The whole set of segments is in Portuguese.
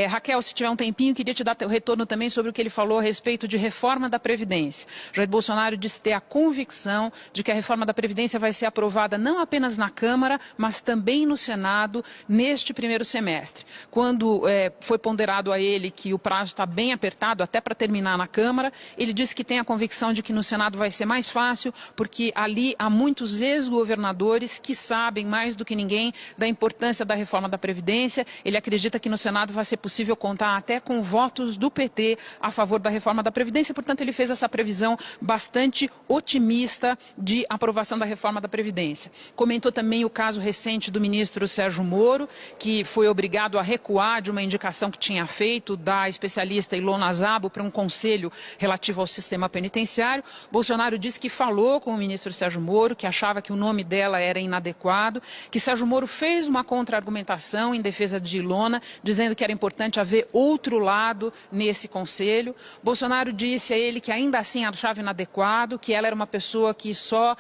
Raquel, se tiver um tempinho, queria te dar teu retorno também sobre o que ele falou a respeito de reforma da Previdência. Jair Bolsonaro disse ter a convicção de que a reforma da Previdência vai ser aprovada não apenas na Câmara, mas também no Senado neste primeiro semestre. Quando foi ponderado a ele que o prazo está bem apertado, até para terminar na Câmara, ele disse que tem a convicção de que no Senado vai ser mais fácil, porque ali há muitos ex-governadores que sabem mais do que ninguém da importância da reforma da Previdência. Ele acredita que no Senado vai ser possível contar até com votos do PT a favor da reforma da Previdência. Portanto, ele fez essa previsão bastante otimista de aprovação da reforma da Previdência. Comentou também o caso recente do ministro Sérgio Moro, que foi obrigado a recuar de uma indicação que tinha feito da especialista Ilona Szabo para um conselho relativo ao sistema penitenciário. Bolsonaro disse que falou com o ministro Sérgio Moro, que achava que o nome dela era inadequado, que Sérgio Moro fez uma contra-argumentação em defesa de Ilona, dizendo que era importante haver outro lado nesse conselho. Bolsonaro disse a ele que ainda assim achava inadequado, que ela era uma pessoa que só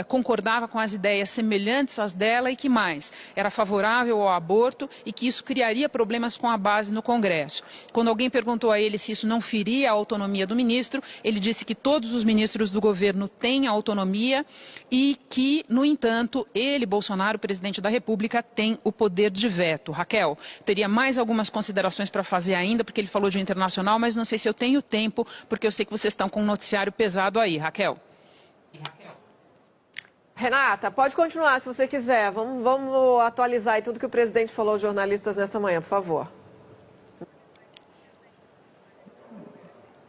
concordava com as ideias semelhantes às dela e que mais, era favorável ao aborto e que isso criaria problemas com a base no Congresso. Quando alguém perguntou a ele se isso não feria a autonomia do ministro, ele disse que todos os ministros do governo têm autonomia e que, no entanto, ele, Bolsonaro, presidente da República, tem o poder de veto. Raquel, teria mais algumas considerações para fazer ainda, porque ele falou de internacional, mas não sei se eu tenho tempo, porque eu sei que vocês estão com um noticiário pesado aí. Raquel. Renata, pode continuar se você quiser. Vamos atualizar aí tudo que o presidente falou aos jornalistas nessa manhã, por favor.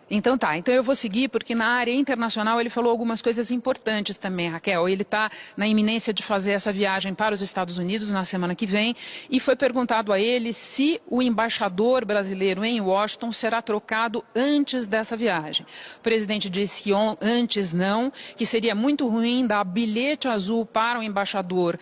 Então tá, então eu vou seguir porque na área internacional ele falou algumas coisas importantes também, Raquel. Ele está na iminência de fazer essa viagem para os Estados Unidos na semana que vem e foi perguntado a ele se o embaixador brasileiro em Washington será trocado antes dessa viagem. O presidente disse que antes não, que seria muito ruim dar bilhete azul para o embaixador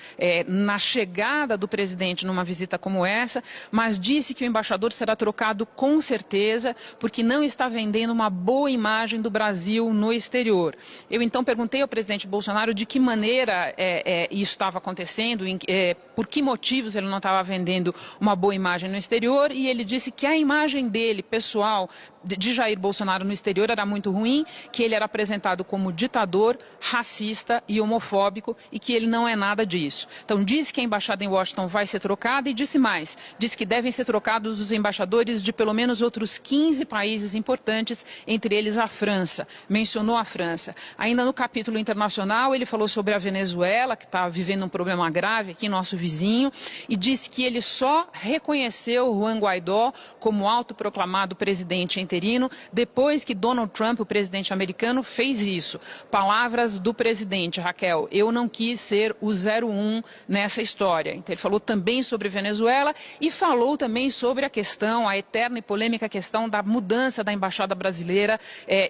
na chegada do presidente numa visita como essa, mas disse que o embaixador será trocado com certeza porque não está vendendo uma boa imagem do Brasil no exterior. Eu então perguntei ao presidente Bolsonaro de que maneira isso estava acontecendo, por que motivos ele não estava vendendo uma boa imagem no exterior, e ele disse que a imagem dele, pessoal, de Jair Bolsonaro no exterior era muito ruim, que ele era apresentado como ditador, racista e homofóbico e que ele não é nada disso. Então disse que a embaixada em Washington vai ser trocada e disse mais, disse que devem ser trocados os embaixadores de pelo menos outros 15 países importantes, entre eles a França. Mencionou a França. Ainda no capítulo internacional ele falou sobre a Venezuela, que está vivendo um problema grave aqui, nosso vizinho, e disse que ele só reconheceu Juan Guaidó como autoproclamado presidente interino depois que Donald Trump, o presidente americano, fez isso. Palavras do presidente, Raquel, eu não quis ser o 01 nessa história. Então ele falou também sobre Venezuela e falou também sobre a questão, a eterna e polêmica questão da mudança da embaixada brasileira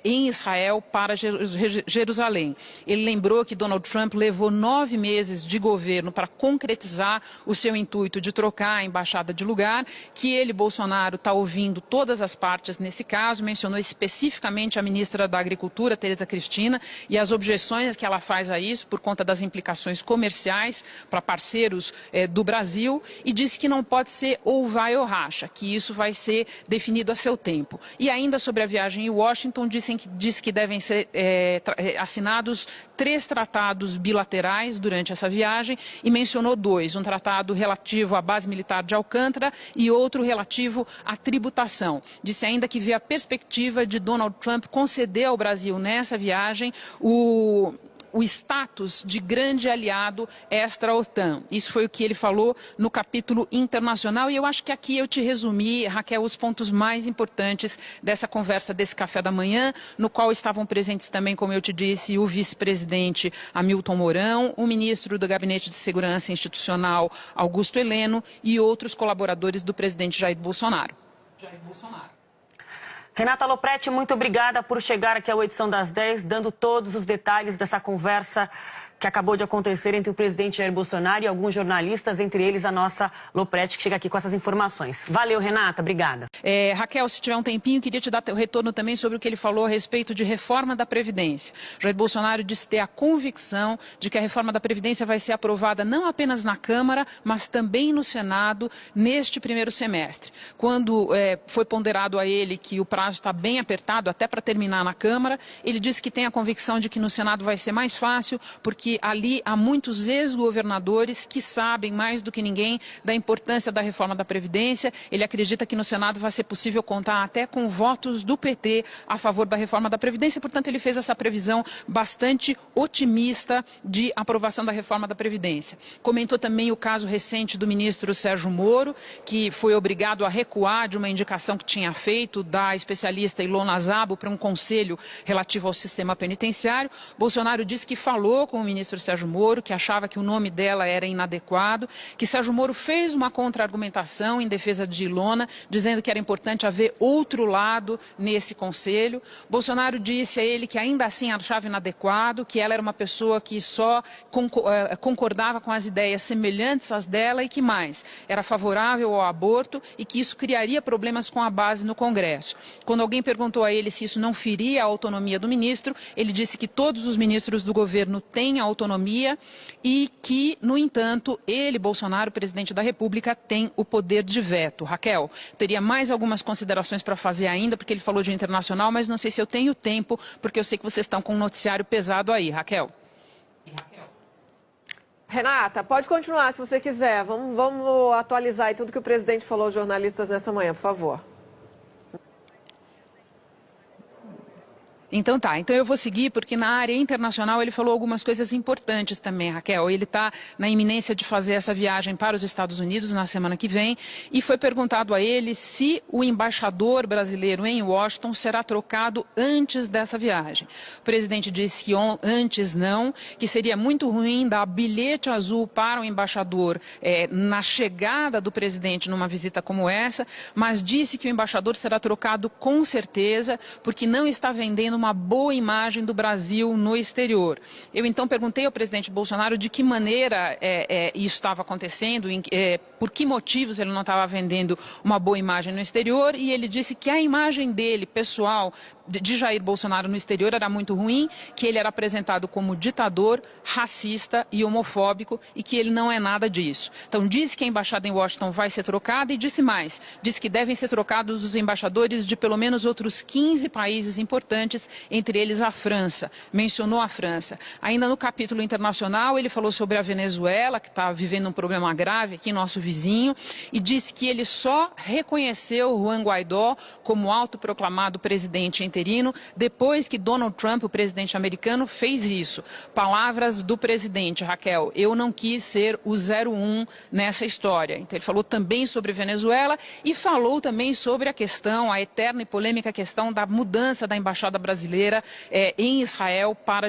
em Israel para Jerusalém. Ele lembrou que Donald Trump levou 9 meses de governo para concretizar o seu intuito de trocar a embaixada de lugar, que ele, Bolsonaro, está ouvindo todas as partes nesse caso, mencionou especificamente a ministra da Agricultura, Tereza Cristina, e as objeções que ela faz a isso por conta das implicações comerciais para parceiros do Brasil, e disse que não pode ser ou vai ou racha, que isso vai ser definido a seu tempo. E ainda sobre a viagem em Washington, disse que devem ser assinados 3 tratados bilaterais durante essa viagem e mencionou 2, um tratado relativo à base militar de Alcântara e outro relativo à tributação. Disse ainda que vê a perspectiva de Donald Trump conceder ao Brasil nessa viagem o status de grande aliado extra-OTAN. Isso foi o que ele falou no capítulo internacional e eu acho que aqui eu te resumi, Raquel, os pontos mais importantes dessa conversa, desse café da manhã, no qual estavam presentes também, como eu te disse, o vice-presidente Hamilton Mourão, o ministro do Gabinete de Segurança Institucional, Augusto Heleno, e outros colaboradores do presidente Jair Bolsonaro. Renata Loprete, muito obrigada por chegar aqui à edição das 10, dando todos os detalhes dessa conversa que acabou de acontecer entre o presidente Jair Bolsonaro e alguns jornalistas, entre eles a nossa Lopretti, que chega aqui com essas informações. Valeu, Renata, obrigada. Raquel, se tiver um tempinho, queria te dar o retorno também sobre o que ele falou a respeito de reforma da Previdência. Jair Bolsonaro disse ter a convicção de que a reforma da Previdência vai ser aprovada não apenas na Câmara, mas também no Senado neste primeiro semestre. Quando foi ponderado a ele que o prazo está bem apertado, até para terminar na Câmara, ele disse que tem a convicção de que no Senado vai ser mais fácil, porque ali há muitos ex-governadores que sabem mais do que ninguém da importância da reforma da Previdência. Ele acredita que no Senado vai ser possível contar até com votos do PT a favor da reforma da Previdência. Portanto, ele fez essa previsão bastante otimista de aprovação da reforma da Previdência. Comentou também o caso recente do ministro Sérgio Moro, que foi obrigado a recuar de uma indicação que tinha feito da especialista Ilona Szabo para um conselho relativo ao sistema penitenciário. Bolsonaro disse que falou com o ministro Sérgio Moro, que achava que o nome dela era inadequado, que Sérgio Moro fez uma contra-argumentação em defesa de Ilona, dizendo que era importante haver outro lado nesse conselho. Bolsonaro disse a ele que ainda assim achava inadequado, que ela era uma pessoa que só concordava com as ideias semelhantes às dela e que mais, era favorável ao aborto e que isso criaria problemas com a base no Congresso. Quando alguém perguntou a ele se isso não feria a autonomia do ministro, ele disse que todos os ministros do governo têm autonomia e que, no entanto, ele, Bolsonaro, presidente da República, tem o poder de veto. Raquel, teria mais algumas considerações para fazer ainda, porque ele falou de internacional, mas não sei se eu tenho tempo, porque eu sei que vocês estão com um noticiário pesado aí. Raquel. Renata, pode continuar se você quiser. Vamos atualizar aí tudo que o presidente falou aos jornalistas nessa manhã, por favor. Então tá, então eu vou seguir porque na área internacional ele falou algumas coisas importantes também, Raquel. Ele está na iminência de fazer essa viagem para os Estados Unidos na semana que vem e foi perguntado a ele se o embaixador brasileiro em Washington será trocado antes dessa viagem. O presidente disse que antes não, que seria muito ruim dar bilhete azul para o embaixador na chegada do presidente numa visita como essa, mas disse que o embaixador será trocado com certeza porque não está vendendo uma boa imagem do Brasil no exterior. Eu então perguntei ao presidente Bolsonaro de que maneira isso estava acontecendo, por que motivos ele não estava vendendo uma boa imagem no exterior, e ele disse que a imagem dele, pessoal, de Jair Bolsonaro no exterior era muito ruim, que ele era apresentado como ditador, racista e homofóbico e que ele não é nada disso. Então disse que a embaixada em Washington vai ser trocada e disse mais, disse que devem ser trocados os embaixadores de pelo menos outros 15 países importantes, entre eles a França. Mencionou a França. Ainda no capítulo internacional ele falou sobre a Venezuela, que está vivendo um problema grave aqui, nosso vizinho, e disse que ele só reconheceu Juan Guaidó como autoproclamado presidente interino depois que Donald Trump, o presidente americano, fez isso. Palavras do presidente, Raquel, eu não quis ser o 01 nessa história. Então ele falou também sobre Venezuela e falou também sobre a questão, a eterna e polêmica questão da mudança da embaixada brasileira em Israel para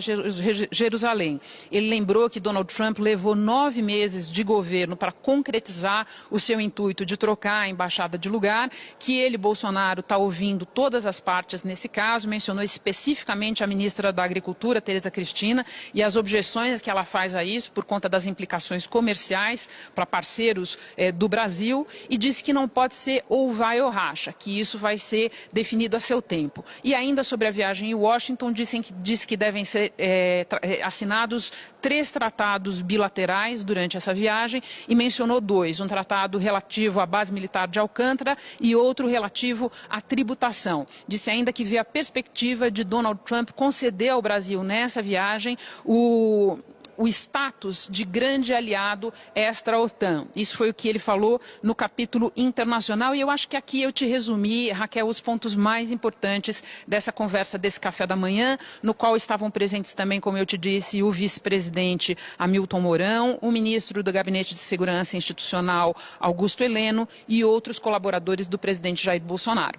Jerusalém. Ele lembrou que Donald Trump levou 9 meses de governo para concretizar o seu intuito de trocar a embaixada de lugar, que ele, Bolsonaro, está ouvindo todas as partes nesse caso, mencionou especificamente a ministra da Agricultura, Tereza Cristina, e as objeções que ela faz a isso por conta das implicações comerciais para parceiros do Brasil, e disse que não pode ser ou vai ou racha, que isso vai ser definido a seu tempo. E ainda sobre a viagem em Washington, disse que devem ser assinados 3 tratados bilaterais durante essa viagem e mencionou 2, um tratado relativo à base militar de Alcântara e outro relativo à tributação. Disse ainda que vê a perspectiva de Donald Trump conceder ao Brasil nessa viagem o status de grande aliado extra-OTAN. Isso foi o que ele falou no capítulo internacional e eu acho que aqui eu te resumi, Raquel, os pontos mais importantes dessa conversa, desse café da manhã, no qual estavam presentes também, como eu te disse, o vice-presidente Hamilton Mourão, o ministro do Gabinete de Segurança Institucional Augusto Heleno e outros colaboradores do presidente Jair Bolsonaro.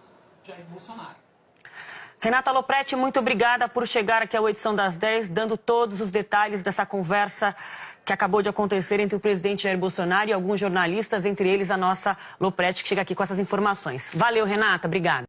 Renata Lopretti, muito obrigada por chegar aqui à edição das 10, dando todos os detalhes dessa conversa que acabou de acontecer entre o presidente Jair Bolsonaro e alguns jornalistas, entre eles a nossa Lopretti, que chega aqui com essas informações. Valeu, Renata, obrigada.